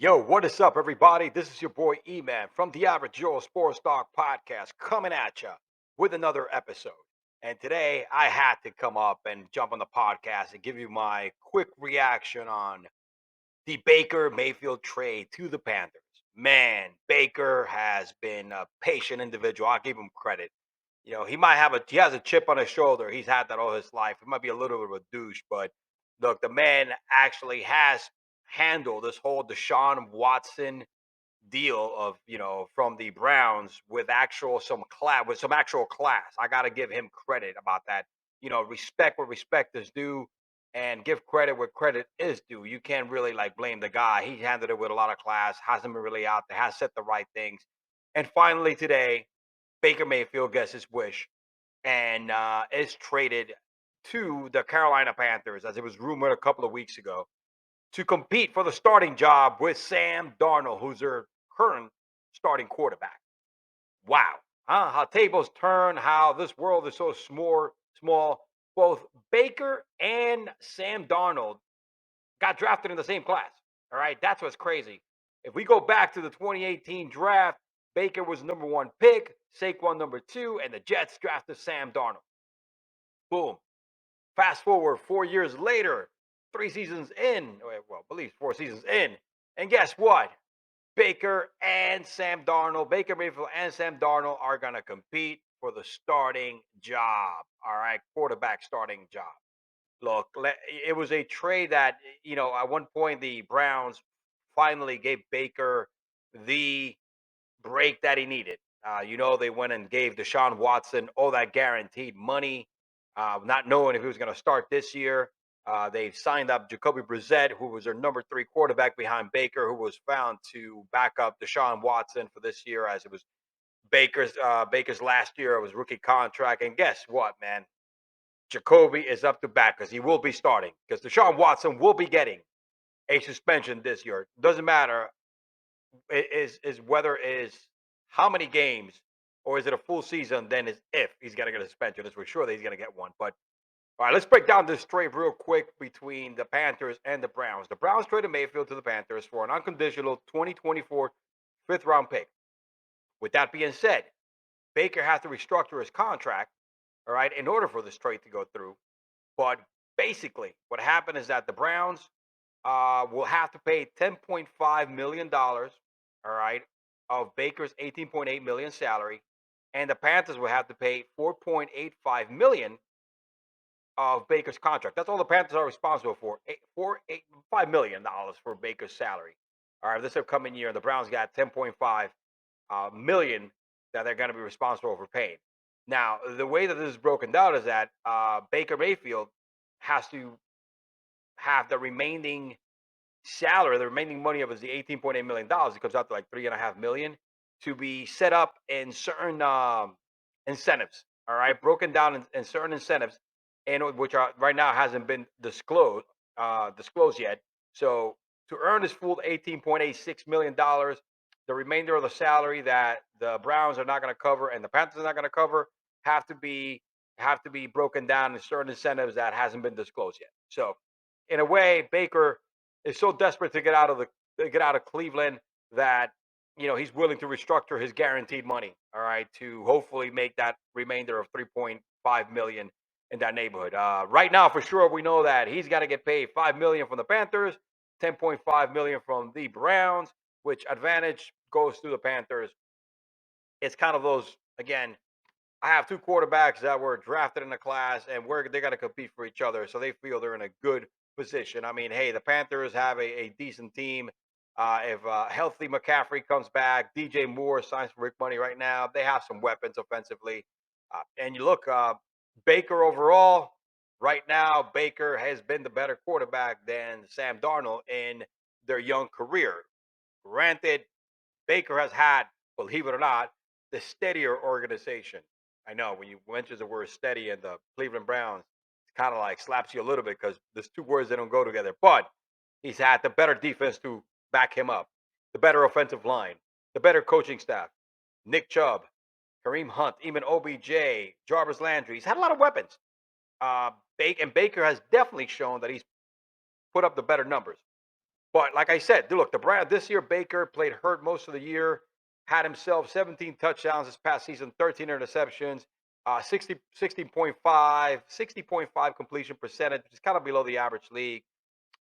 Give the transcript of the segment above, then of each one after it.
Yo, what is up, everybody? This is your boy E-Man from the Average Joe Sports Talk Podcast coming at you with another episode. And today I had to come up and jump on the podcast and give you my quick reaction on the Baker Mayfield trade to the Panthers. Man, Baker has been a patient individual. I'll give him credit. He has a chip on his shoulder. He's had that all his life. He might be a little bit of a douche, but look, the man actually has handled this whole Deshaun Watson deal of from the Browns with actual some class with some actual class. I got to give him credit about that. Respect where respect is due, and give credit where credit is due. You can't really like blame the guy. He handled it with a lot of class. Hasn't been really out there. Has said the right things, and finally today, Baker Mayfield gets his wish and is traded to the Carolina Panthers, as it was rumored a couple of weeks ago, to compete for the starting job with Sam Darnold, who's their current starting quarterback. Wow. Huh? How tables turn, how this world is so small. Both Baker and Sam Darnold got drafted in the same class. All right. That's what's crazy. If we go back to the 2018 draft, Baker was number one pick, Saquon number two, and the Jets drafted Sam Darnold. Boom. Fast forward 4 years later, 3 seasons in, well, I believe 4 seasons in, and guess what? Baker Mayfield and Sam Darnold are going to compete for the starting job. All right, quarterback starting job. Look, it was a trade that, at one point the Browns finally gave Baker the break that he needed. They went and gave Deshaun Watson all that guaranteed money, not knowing if he was going to start this year. They signed up Jacoby Brissett, who was their number three quarterback behind Baker, who was found to back up Deshaun Watson for this year, as it was Baker's last year of his rookie contract. And guess what, man? Jacoby is up to bat because he will be starting, because Deshaun Watson will be getting a suspension this year. Doesn't matter is whether is how many games, or is it a full season, then is if he's going to get a suspension. It's for sure that he's going to get one. But all right, let's break down this trade real quick between the Panthers and the Browns. The Browns traded Mayfield to the Panthers for an unconditional 2024 fifth round pick. With that being said, Baker has to restructure his contract, all right, in order for this trade to go through. But basically, what happened is that the Browns will have to pay $10.5 million, all right, of Baker's 18.8 million salary, and the Panthers will have to pay 4.85 million of Baker's contract. That's all the Panthers are responsible for. $5 million for Baker's salary. All right, this upcoming year, the Browns got 10.5 million that they're going to be responsible for paying. Now, the way that this is broken down is that Baker Mayfield has to have the remaining salary, the remaining money of is the $18.8 million. It comes out to like 3.5 million to be set up in certain incentives. All right, broken down in certain incentives, and which are right now hasn't been disclosed yet. So to earn this full $18.86 million, the remainder of the salary that the Browns are not going to cover and the Panthers are not going to cover have to be broken down in certain incentives that hasn't been disclosed yet. So in a way, Baker is so desperate to get out of Cleveland that he's willing to restructure his guaranteed money. All right, to hopefully make that remainder of 3.5 million in that neighborhood. Right now, for sure, we know that he's got to get paid 5 million from the Panthers, 10.5 million from the Browns, which advantage goes to the Panthers. It's kind of those again. I have two quarterbacks that were drafted in the class, and they're going to compete for each other, so they feel they're in a good position. I mean, hey, the Panthers have a decent team. If healthy McCaffrey comes back, DJ Moore signs for Rick Money right now. They have some weapons offensively, and you look Baker overall. Right now, Baker has been the better quarterback than Sam Darnold in their young career. Granted, Baker has had, believe it or not, the steadier organization. I know when you mention the word steady in the Cleveland Browns, it kind of like slaps you a little bit because there's two words that don't go together. But he's had the better defense to back him up, the better offensive line, the better coaching staff. Nick Chubb, Kareem Hunt, even OBJ, Jarvis Landry. He's had a lot of weapons. Baker has definitely shown that he's put up the better numbers. But like I said, dude, look, the Browns this year, Baker played hurt most of the year, had himself 17 touchdowns this past season, 13 interceptions, 60.5 completion percentage, which is kind of below the average league.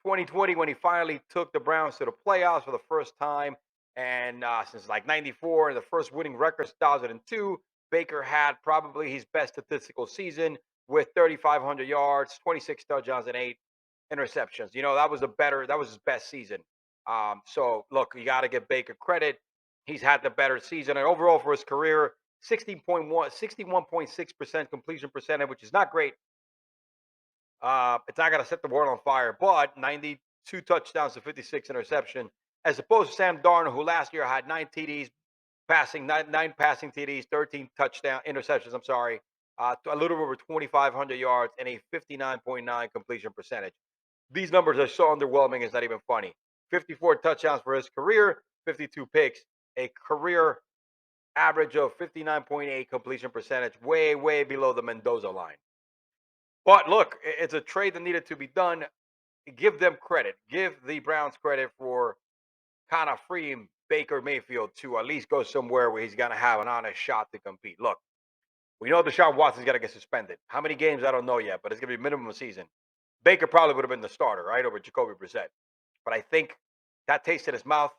2020, when he finally took the Browns to the playoffs for the first time, and since like '94, and the first winning record, 2002, Baker had probably his best statistical season with 3,500 yards, 26 touchdowns, and 8 interceptions. That was his best season. So look, you got to give Baker credit. He's had the better season, and overall for his career, 61.6% completion percentage, which is not great. It's not going to set the world on fire, but 92 touchdowns to 56 interception, as opposed to Sam Darnold, who last year had 9 TDs, passing nine passing TDs, 13 touchdown interceptions. I'm sorry, a little over 2,500 yards and a 59.9 completion percentage. These numbers are so underwhelming. It's not even funny. 54 touchdowns for his career, 52 picks, a career average of 59.8 completion percentage, way, way below the Mendoza line. But look, it's a trade that needed to be done. Give them credit. Give the Browns credit for kind of freeing Baker Mayfield to at least go somewhere where he's going to have an honest shot to compete. Look, we know Deshaun Watson's got to get suspended. How many games? I don't know yet, but it's going to be minimum a season. Baker probably would have been the starter, right, over Jacoby Brissett. But I think that taste in his mouth,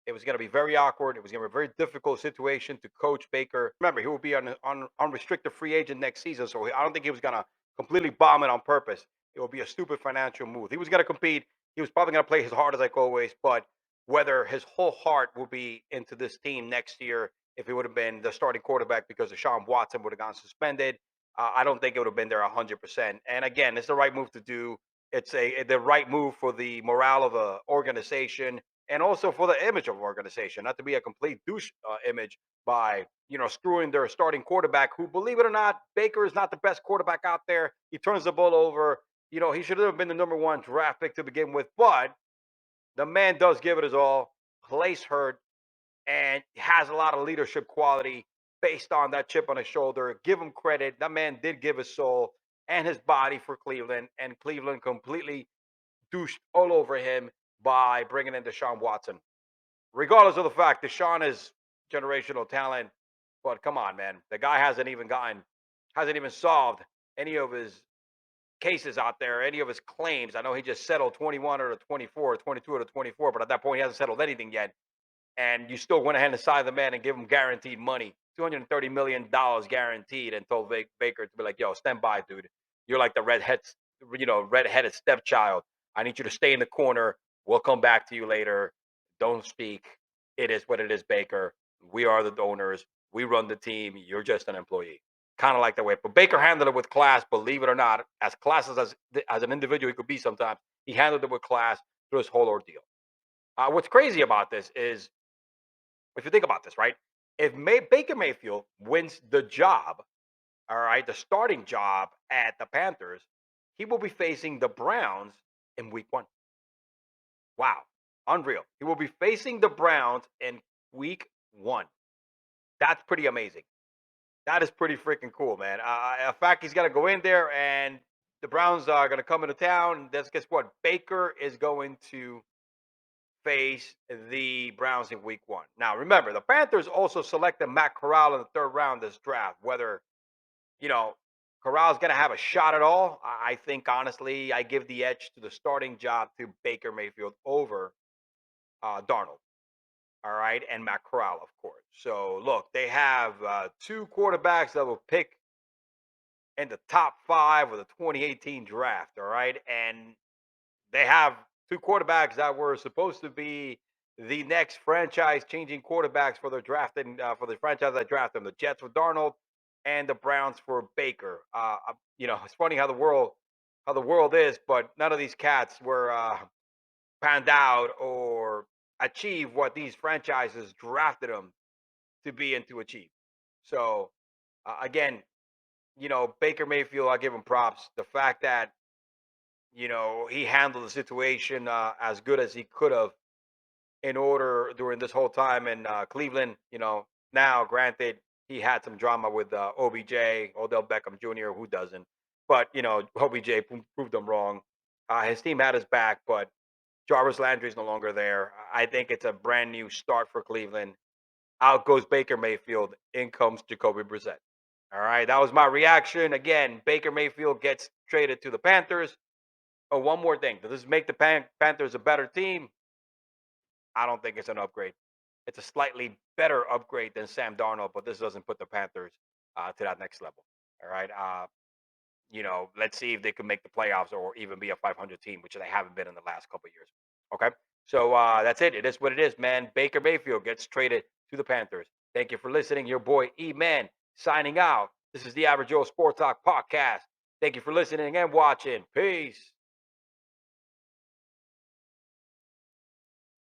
it was going to be very awkward. It was going to be a very difficult situation to coach Baker. Remember, he will be on unrestricted free agent next season, so I don't think he was going to completely bomb it on purpose. It would be a stupid financial move. He was going to compete. He was probably going to play his hardest like always, but whether his whole heart will be into this team next year, if he would have been the starting quarterback because Deshaun Watson would have gone suspended, I don't think it would have been there 100%. And again, it's the right move to do. It's the right move for the morale of the organization and also for the image of an organization, not to be a complete douche image by screwing their starting quarterback. Who, believe it or not, Baker is not the best quarterback out there. He turns the ball over. He should have been the number one draft pick to begin with, but the man does give it his all. Plays hurt and has a lot of leadership quality based on that chip on his shoulder. Give him credit. That man did give his soul and his body for Cleveland, and Cleveland completely douched all over him by bringing in Deshaun Watson. Regardless of the fact Deshaun is generational talent, but come on, man, the guy hasn't even solved any of his cases out there, any of his claims. I know he just settled 21 out of 24, 22 out of 24, but at that point he hasn't settled anything yet. And you still went ahead and signed the man and give him guaranteed money, $230 million guaranteed, and told Baker to be like, "Yo, stand by, dude. You're like the redheaded stepchild. I need you to stay in the corner. We'll come back to you later. Don't speak. It is what it is, Baker. We are the owners. We run the team. You're just an employee." Kind of like that way. But Baker handled it with class, believe it or not, as class as an individual he could be sometimes. He handled it with class through his whole ordeal. What's crazy about this is, if you think about this, right? If Baker Mayfield wins the job, all right, the starting job at the Panthers, he will be facing the Browns in week 1. Wow, unreal. He will be facing the Browns in week 1. That's pretty amazing. That is pretty freaking cool, man. In fact, he's going to go in there and the Browns are going to come into town. And guess what? Baker is going to face the Browns in week 1. Now, remember, the Panthers also selected Matt Corral in the 3rd round this draft. Whether, you know, Corral's going to have a shot at all, I think, honestly, I give the edge to the starting job to Baker Mayfield over Darnold. All right. And Matt Corral, of course. So, look, they have 2 quarterbacks that will pick in the top 5 of the 2018 draft. All right. And they have 2 quarterbacks that were supposed to be the next franchise-changing quarterbacks for the drafting for the franchise that drafted them. The Jets for Darnold, and the Browns for Baker. It's funny how the world is, but none of these cats were panned out or achieve what these franchises drafted them to be and to achieve. So again, Baker Mayfield, I give him props. The fact that he handled the situation as good as he could have in order during this whole time in Cleveland. Now, granted, he had some drama with OBJ, Odell Beckham Jr., who doesn't? But, OBJ proved him wrong. His team had his back, but Jarvis Landry's no longer there. I think it's a brand new start for Cleveland. Out goes Baker Mayfield. In comes Jacoby Brissett. All right, that was my reaction. Again, Baker Mayfield gets traded to the Panthers. Oh, one more thing. Does this make the Panthers a better team? I don't think it's an upgrade. It's a slightly better upgrade than Sam Darnold, but this doesn't put the Panthers to that next level. All right. Let's see if they can make the playoffs or even be a 500 team, which they haven't been in the last couple of years. Okay. So that's it. It is what it is, man. Baker Mayfield gets traded to the Panthers. Thank you for listening. Your boy E-Man signing out. This is the Average Joe Sport Talk podcast. Thank you for listening and watching. Peace.